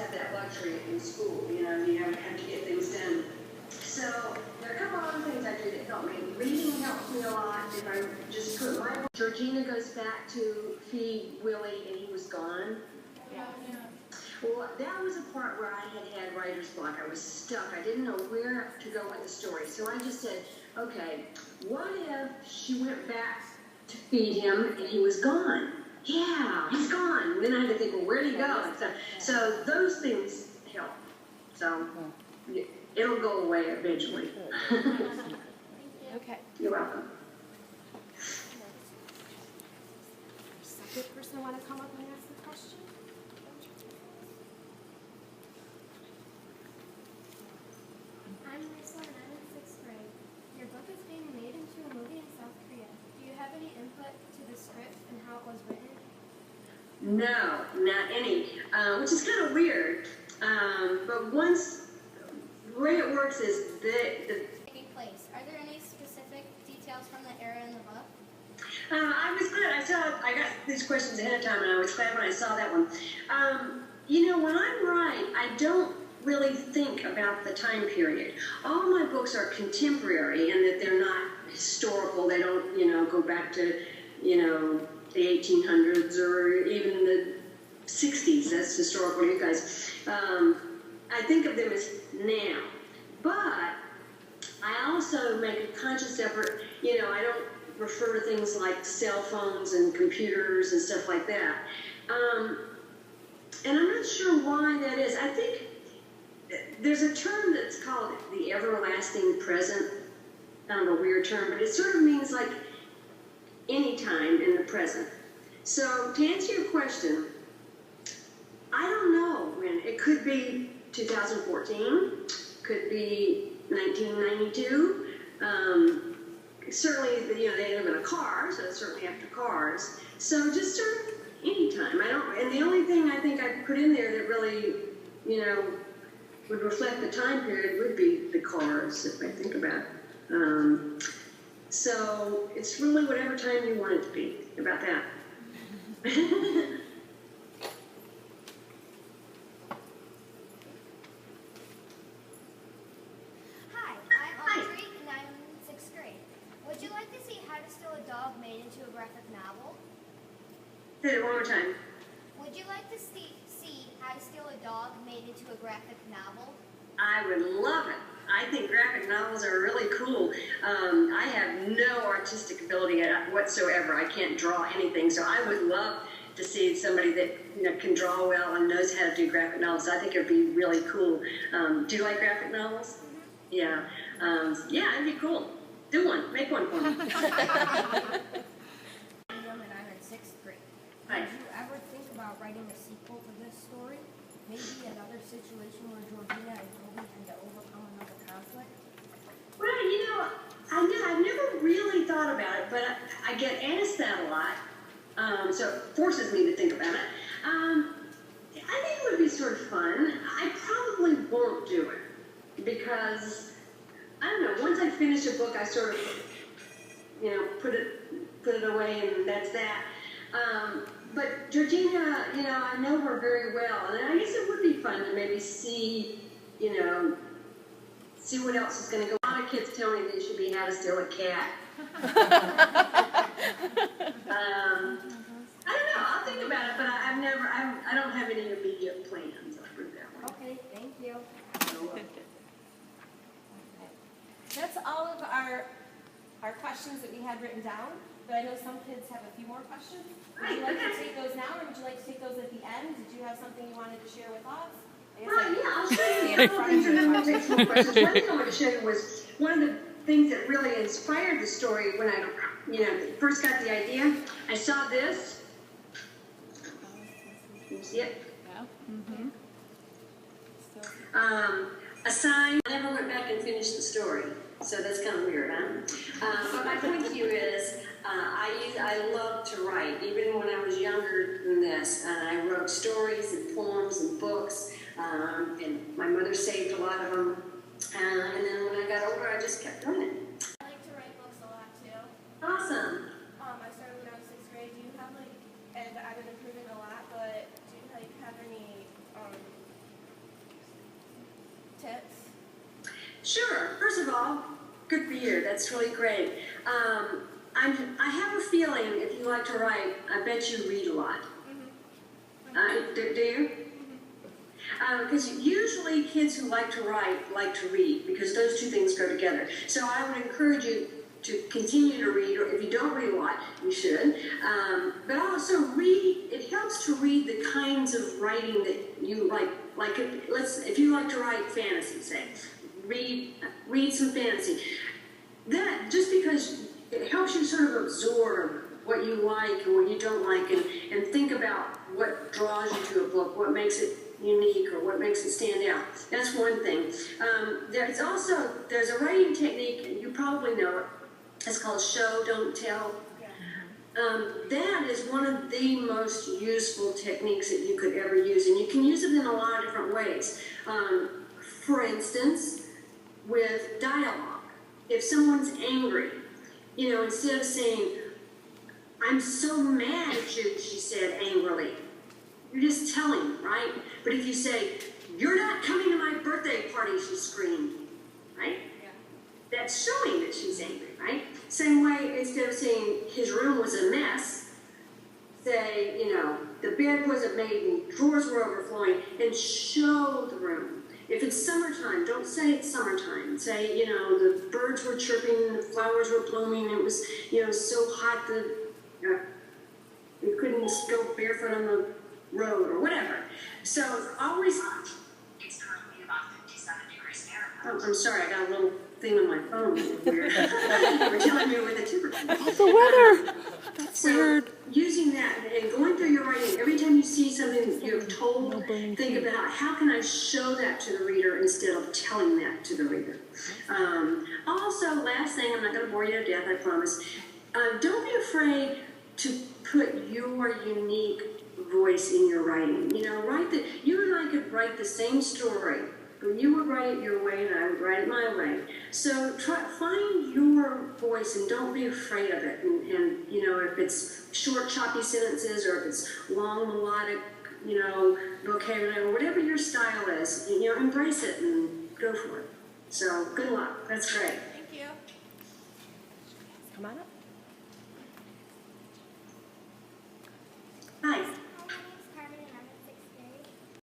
have that luxury in school, you know, you have to get things done. So there are a couple other things I do that help me. Reading helps me a lot. If I just put my... Georgina goes back to feed Willie and he was gone. Yeah. Well, that was a part where I had writer's block. I was stuck. I didn't know where to go with the story. So I just said, okay, what if she went back to feed him and he was gone? Yeah, he's gone. And then I had to think, well, where'd he go? And so those things help. So it'll go away eventually. Okay. You're welcome. Second person want to come up and ask the question? I'm Lisa and I'm in 6th grade. Your book is being made into a movie in South Korea. Do you have any input to the script and how it was written? No, not any, which is kind of weird. But once, the way it works is Taking place. Are there any specific details from the era in the book? I was glad. I got these questions ahead of time, and I was glad when I saw that one. You know, when I write, I don't really think about the time period. All my books are contemporary in that they're not historical. They don't, you know, go back to, you know, the 1800s or even the 60s. That's historical, you guys. I think of them as now. But I also make a conscious effort, you know, I don't refer to things like cell phones and computers and stuff like that. And I'm not sure why that is. I think there's a term that's called the everlasting present. Kind of a weird term, but it sort of means like any time in the present. So to answer your question, I don't know when. It could be 2014, could be 1992. Certainly, you know, they live in a car, so it's certainly after cars. So just sort of any time. And the only thing I think I put in there that really, you know, would reflect the time period would be the cars, if I think about it. So it's really whatever time you want it to be about that. Hi, I'm Audrey and I'm in 6th grade. Would you like to see How to Steal a Dog made into a graphic novel? Say it one more time. Would you like to see How to Steal a Dog made into a graphic novel? I would love it. I think graphic novels are really cool. I have no artistic ability whatsoever. I can't draw anything, so I would love to see somebody that, you know, can draw well and knows how to do graphic novels. I think it would be really cool. Do you like graphic novels? Mm-hmm. Yeah. Yeah, it'd be cool. Do one. Make one for me. And I'm in 6th grade. Hi. Did you ever think about writing a sequel to this story? Maybe another situation where Georgina and Toby had to overcome another conflict? Well, you know, I've never really thought about it, but I get asked that a lot, so it forces me to think about it. I think it would be sort of fun. I probably won't do it because, I don't know, once I finish a book, I sort of, you know, put it away and that's that. But Georgina, you know, I know her very well, and I guess it would be fun to maybe see, you know, see what else is going to go. A lot of kids tell me that it should be How to Steal a Cat. I don't know. I'll think about it, but I don't have any immediate plans. I'll put it that way. Okay, thank you. So, That's all of our questions that we had written down, but I know some kids have a few more questions. Would you like to take those now, or would you like to take those at the end? Did you have something you wanted to share with us? well, yeah, I'll show you a couple things and then we'll take some more questions. One thing I want to show you was one of the things that really inspired the story when I, you know, first got the idea. I saw this. Can you see it? Yeah. Mm-hmm. A sign. I never went back and finished the story, so that's kind of weird, huh? But my point to you is, I love to write, even when I was younger than this. I wrote stories and poems and books, and my mother saved a lot of them. And then when I got older, I just kept doing it. I like to write books a lot too. Awesome. I started when I was 6th grade. Do you have and I've been improving a lot, but do you have any tips? Sure. First of all, good for you. That's really great. I have a feeling if you like to write, I bet you read a lot. Do you? Because usually kids who like to write like to read, because those two things go together. So I would encourage you to continue to read, or if you don't read a lot, you should. But also read, it helps to read the kinds of writing that you like. Like if you like to write fantasy, say, read some fantasy. That, just because it helps you sort of absorb what you like and what you don't like, and think about what draws you to a book, what makes it unique, or what makes it stand out. That's one thing. There's a writing technique, and you probably know it. It's called show, don't tell. That is one of the most useful techniques that you could ever use, and you can use it in a lot of different ways. For instance, with dialogue. If someone's angry, instead of saying, "I'm so mad at you," she said angrily, you're just telling, right? But if you say, "You're not coming to my birthday party," she screamed, right? Yeah. That's showing that she's angry, right? Same way, instead of saying his room was a mess, say, the bed wasn't made and drawers were overflowing, and show the room. If it's summertime, don't say it's summertime. Say, the birds were chirping, the flowers were blooming, it was, so hot that you couldn't go barefoot on the road or whatever. So always. It's currently about 57 degrees Fahrenheit. Oh, I'm sorry, I got a little thing on my phone. Weird. We're telling me with the temperature. Oh, the weather. That's weird. Using that and going through your writing, every time you see something you're told, think about how can I show that to the reader instead of telling that to the reader. Also, last thing, I'm not going to bore you to death, I promise. Don't be afraid to put your unique voice in your writing. You and I could write the same story, but you would write it your way and I would write it my way. So find your voice and don't be afraid of it. And if it's short, choppy sentences, or if it's long, melodic, vocabulary, or whatever your style is, embrace it and go for it. So good luck. That's great. Thank you. Come on up.